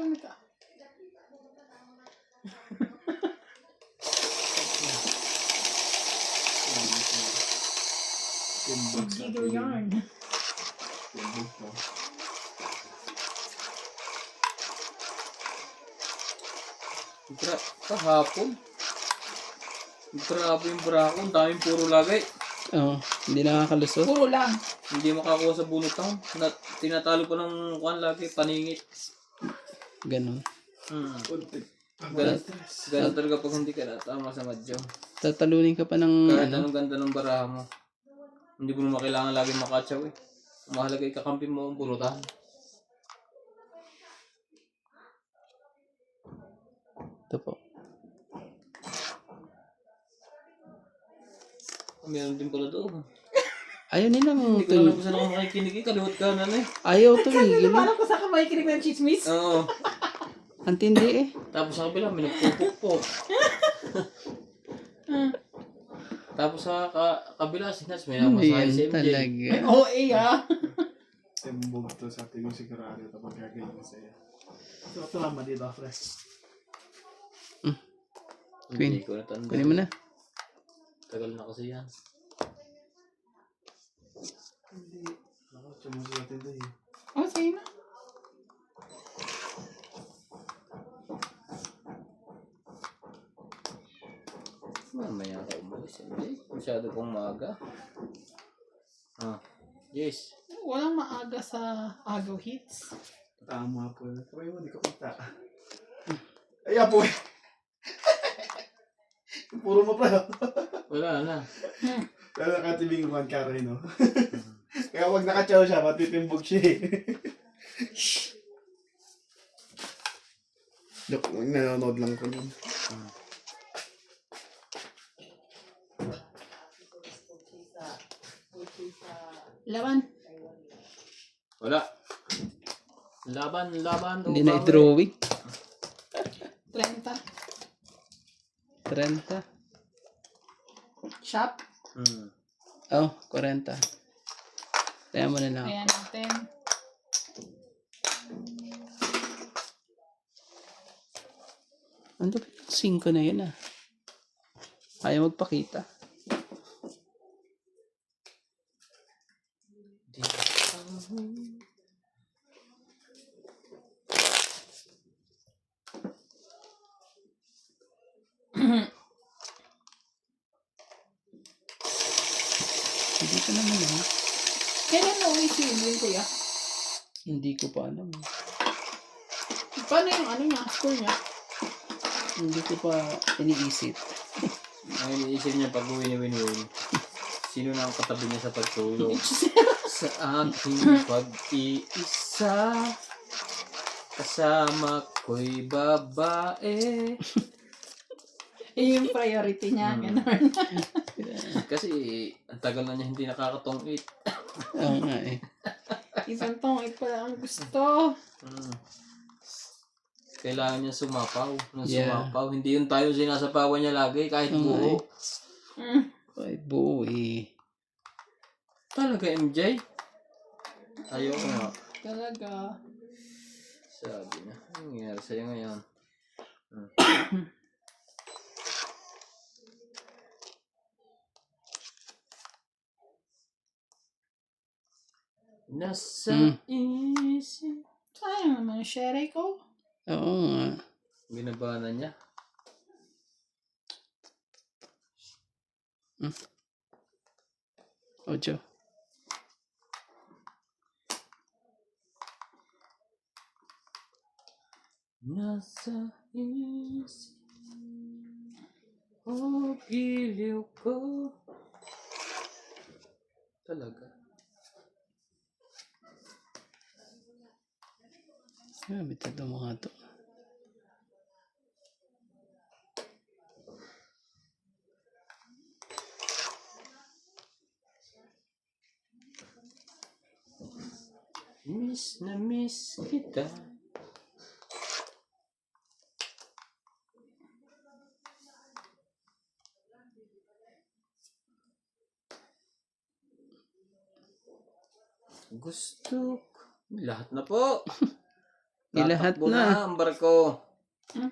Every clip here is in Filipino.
Sumika. Jiggle yarn. Kahapon. Grabe yung brako. Ang daming puro lagay. Oo, hindi nakakalusot. Puro lang. Hindi makakuha sa bunotang. Tinatalo ko ng kuhan lagi. Paningit. Ganon. Ganun talaga pag hindi ka natama sa madyo. Tatalunin ka pa ng Kahit anong ganda ng baraha mo. Hindi mo naman kailangan lagi makatsaw eh. Mahalaga ikakampi mo ang pulutan. Ito po. Meron din pala doon. Ayaw nila Hindi ko alam kung saan ako makikinig eh. Kaliwat ka na eh. Ayaw tumigil. Paano ko sa kamay kinig ng chismis? Oo. Ang tindi eh. Tapos sa kabila, may nagpupukpok. Tapos sa kabila, sinas, may Hindi namasahe yan si MJ. talaga. May OA ah. Tembog to sa ating sigurado kapag gagawin mo sa'yo. So, ito naman dito, fresh. Hindi ko natanda. Kunin mo na. Tagal na kasi yan. Hindi. Ako, sumusunod natin ito eh. Oh, sige na. Mamaya ka umalis MJ. Masyado pong maaga. Yes. Walang maaga sa Agaw Hits. Tama po. Try mo, di ko kita. Ay, apo eh. Puro mo pa. Wala na. Pero nakatibing one carry, no? Kaya wag nakachaw siya, matitimbog siya eh. Look, nanonood lang ko nun. Laban. Wala. Laban. Hindi na i-drawing. 30. 30. Shop. Oh, 40. Kaya mo na lang. Ayan natin. Ang dapat 5 na yun ah. Ayaw magpakita. Hindi ko naman ah. Kailan na uwi si William, kuya? Hindi ko pa alam. Paano yung ano niya? Score niya? Hindi ko pa iniisip. Ang iniisip niya pag uwi ni Winwin, sino na ang katabi niya sa pagtulog? Sa aking pag-iisa, kasama ko'y babae. Yung priority niya, gano'n. Kasi ang tagal na niya hindi nakakatungit. Oo nga eh. Isang tongit pala ang gusto. Kailangan niya sumapaw. Yeah. Sumapaw. Hindi yun tayo sinasapawan niya lagi kahit buo. Kahit buo eh. Talaga MJ? Ayaw nga. Talaga. Sabi na. Anong nangyari sa'yo ngayon? Nasa isip. Sayang naman yung shere ko. Oo nga. Binabana niya. Ocho. Nasa isip. Oh, giliw ko. Talaga. Sabi ito mga to. Miss na miss kita. Gusto ko. Lahat na po. Ilahat Tatakbo na. ang barko. Hmm?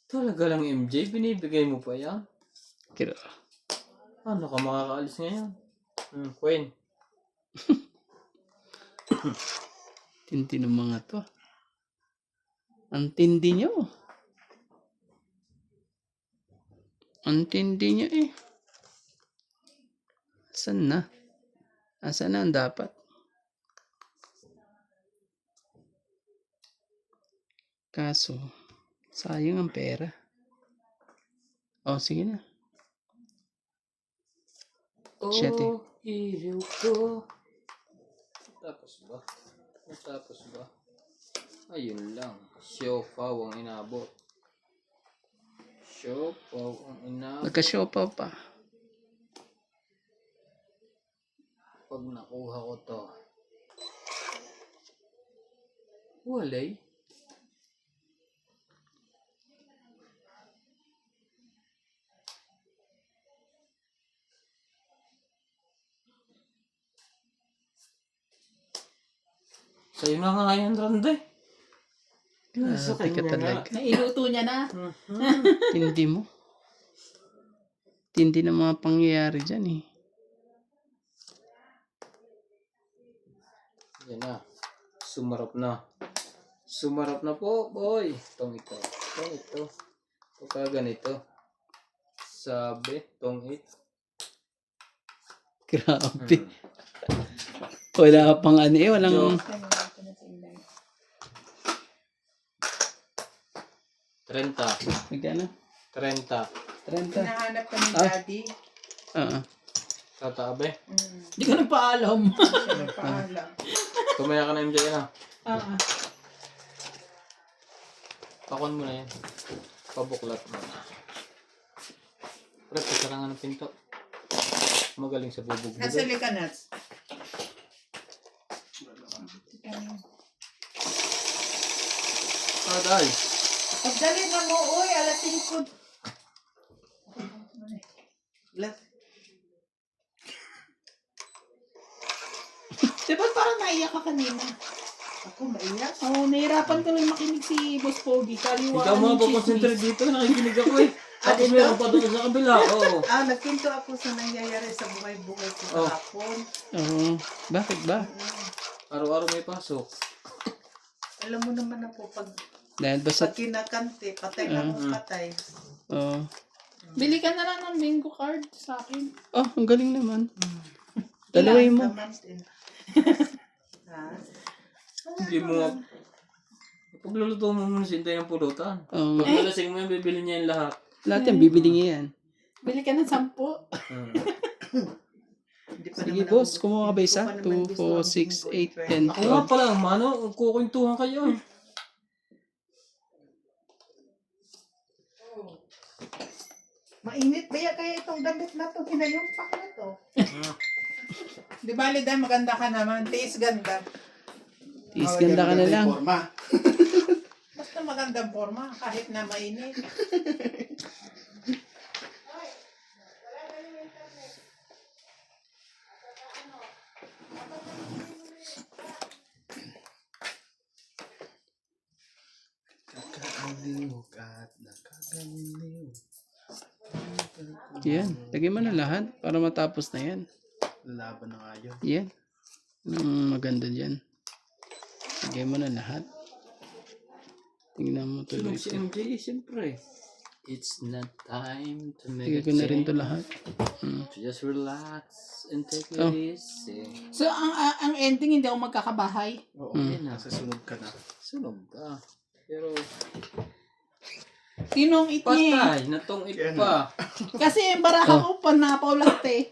Talaga lang MJ, binibigay mo pa yan? Kira. Ano ka makakaalis ngayon? Queen. Tindi ng mga to. Ang tindi nyo. Ang tindi nyo eh. Asan na? Asan na ang dapat? Kaso, sayang ang pera. Oh, sige na. Siyete. Oh, ilaw ko. Tapos ba? Tapos ba? Ayun lang. Siopaw ang inabot. Siopaw ang inabot. Nagka-siopaw pa. Pag nakuha ko to. Walay. Sa'yo na nga yan, Randay. Sa Tika kanya nga. talaga. Nailuto niya na. Tindi mo. Tindi ng mga pangyayari dyan eh. Yan na. Sumarap na. Sumarap na po, boy. Itong ito. Itong ito. Pagka ganito. Sabi, itong ito. Grabe. Wala pang ano eh. Walang... 30. Magkano? 30. 30. Hinahanap ka ni Daddy. Oo. Tatabi. Hindi ka nagpaalam. Siya nagpaalam. Tumaya ka na MJ na. Pakon mo na yan. Pabuklat mo na. Pre, pasarangan ng pinto. Magaling sa bubog. Nasa likanats. Dahil. Pagdali na mo, uy, alas 5. Diba parang naiyak ka kanina? Ako, maiyak. Oo, nahirapan ko lang makinig si Boss Pogi. Kaliwa Ikaw mga pakonsentrate dito. Nakikinig ako eh. Tapos dito? meron pa doon sa kabila. Oo. Nagkinto ako sa nangyayari sa buhay-buhay ko Oh. kahapon. Oo. Bakit ba? Araw-araw may pasok. Alam mo naman ako, pag Dahil basta... kinakante, patay na akong patay. Oo. Bili ka na lang ng bingo card sa akin. Oh, ang galing naman. Dalawin mo. Taman din. Ha? Hindi mo nga. Pagluluto mo muna sintay ng pulutan. Oo. Pag nalasing mo yan, bibili niya yung lahat. Lahat yan, bibili niya yan. Bili ka ng 10. Hindi pa Sige naman boss, ako- kumuha ka ba isa? hindi ko pa naman 2, gusto 4, ang 6, boyfriend. 8, 10, Ako nga pala, mano, kukwentuhan kayo eh. Mainit ba kaya itong damit na to? Hinayumpak na to. Di bali dahil maganda ka naman. Tiis ganda. Is ganda ka na lang. Basta magandang forma kahit na mainit. Nakakaliw at nakakaliw. Yan, lagay mo na lahat para matapos na yan. Laban na nga yun. Yan. Maganda dyan. Lagay mo na lahat. Tingnan mo tuloy. Tulog si MJ, siyempre. It's not time to make Lagay a ko na rin to change. lahat. Just relax and take it Oh. easy. So, ang ending, hindi ako magkakabahay. Oo, Mm. kasi sunog ka na. Sunog ka. Pero, Tinong it niya. patay, natong-it Yan. pa. Kasi yung baraha ko, panapaw lahat eh.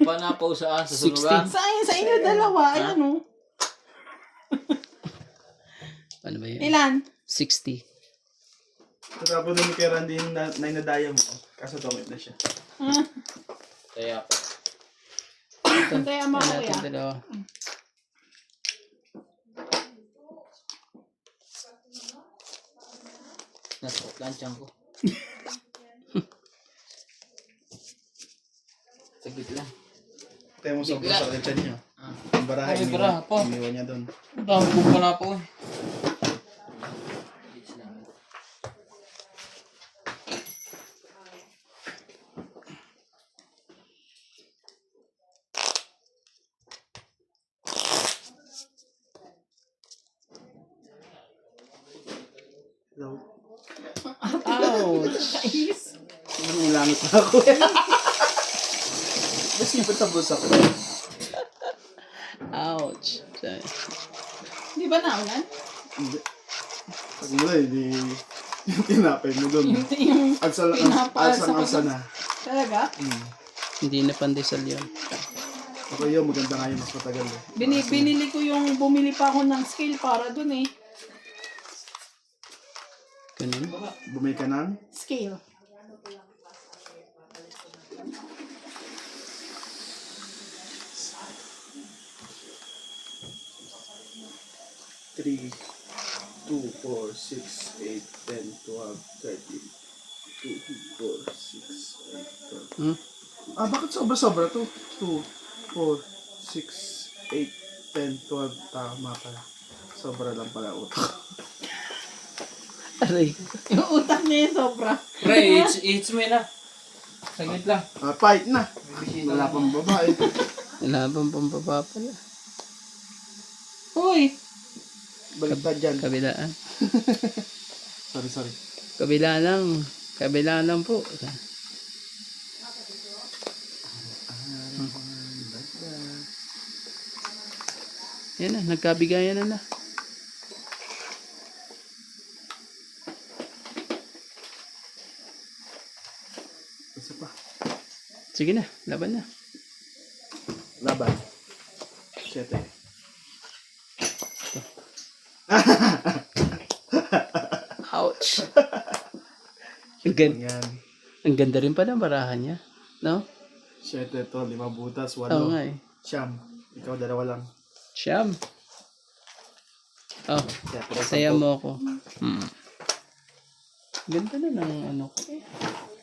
Panapaw saan sa sunugan? Sa inyo dalawa, ayan o. Ano ba yan? Ilan? 60. Tapos nung kay Randy na inadaya mo, kaso tongit na siya. Kaya, Kaya mo Ano kuya. natin dalawa? nasa planchang ko. Saglit lang. Tayo mo sobrang Bigla. sa tiyan niya. Ang baraha, Ay, baraha pa. iniwan niya doon. Dami ko pa na po eh. Hello. Ouch! Kais. Nangilangot na ako. Nasipot sa bulsa ko. Ouch! Di ba naulan? Hindi. Pag mula, hindi. Yung tinapay mo doon. Yung Alsa na. talaga? Hindi na pandesal yun. Ako yun, maganda nga yun, mas matagal eh. Binili ko yung bumili pa ako ng scale para dun eh. Ganun. Bumili ka ng? Scale. Three, 2, 4, 6, 8, 10, 12, 13, 2, 4, 6, 8, 12. Hmm? Ah, bakit sobra-sobra to? 2, 4, 6, 8, 10, 12. Tama pala. Sobra lang pala utak. Aray. Yung utak niya yung sobra. Pre, it's me na. Saglit lang. Ah, fight na. Wala pang babae. Nalabang pambaba pala. Uy! Baliktad dyan. Kabilaan. Sorry. Kabila lang. Kabila lang po. Yan na, nagkabigayan na. Isa pa. Sige na, laban na. Laban. 7. Ouch! Yan. Ang ganda rin pala ang barahan niya. No? 7 to, 5 butas, 8. Oo nga eh. Siyam. Ikaw, 2 lang. Siyam. Oh, Kaya, saya mo ako. Ganda na ng ano ko eh.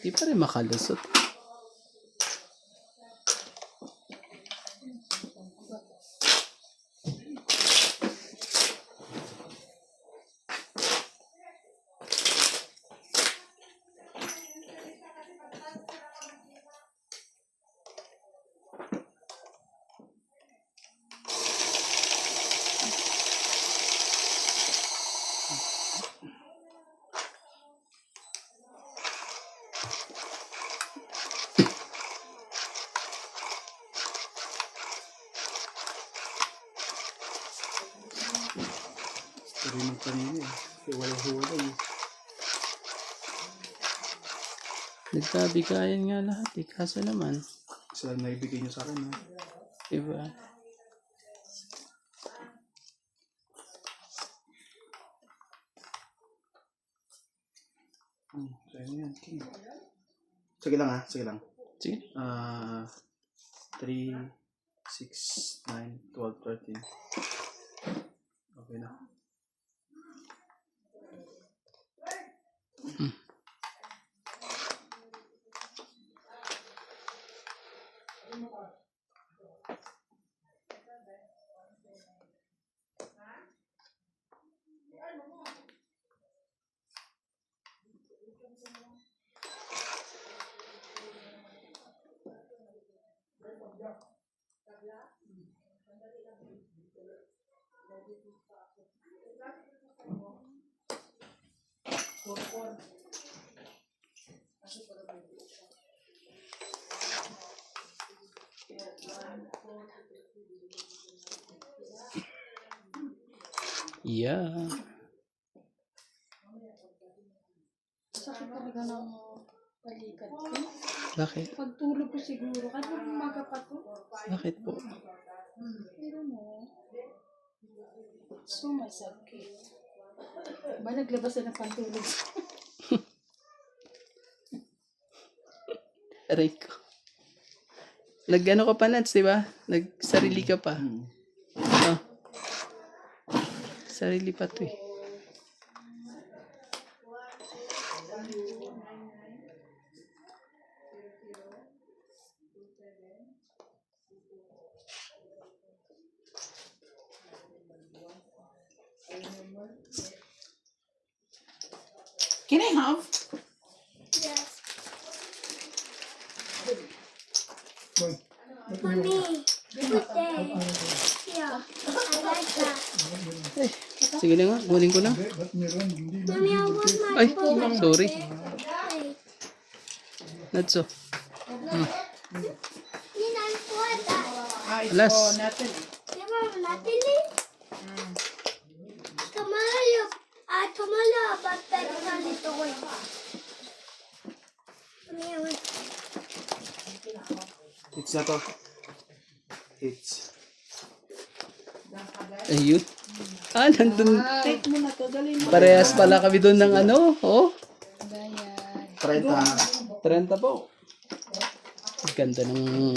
Di pa rin makalusot. Pero yung kanina eh. Kaya walang hulay eh. Nagkabigayan nga lahat eh. Kaso naman, Isa lang naibigay nyo sa akin ha. diba? Kaya yan, king. Sige lang ha, sige lang. Sige. 3, 6, 9, 12, 13. Okay na. Yeah. Sakit talaga ng balikat ko. Bakit? Pagtulog ko siguro. Kahit umaga pa to. Bakit po? Pero no. So masakit. Ba naglabas na ng pantulog? Aray ko. Nag-ano ka pa, Nats, di ba? Nagsarili ka pa. Oh. Sarili pa to eh. Can I have? Mommy, put there. Yeah, I like that. Sige na nga, kunin ko na. Ay, sorry. Natso. Alas. natin. Hits na to. Hits. Ayun. Nandun. Take mo na to. Dali mo. Parehas pala kami doon ng ano. Oh, 30. 30 po. Ganda ng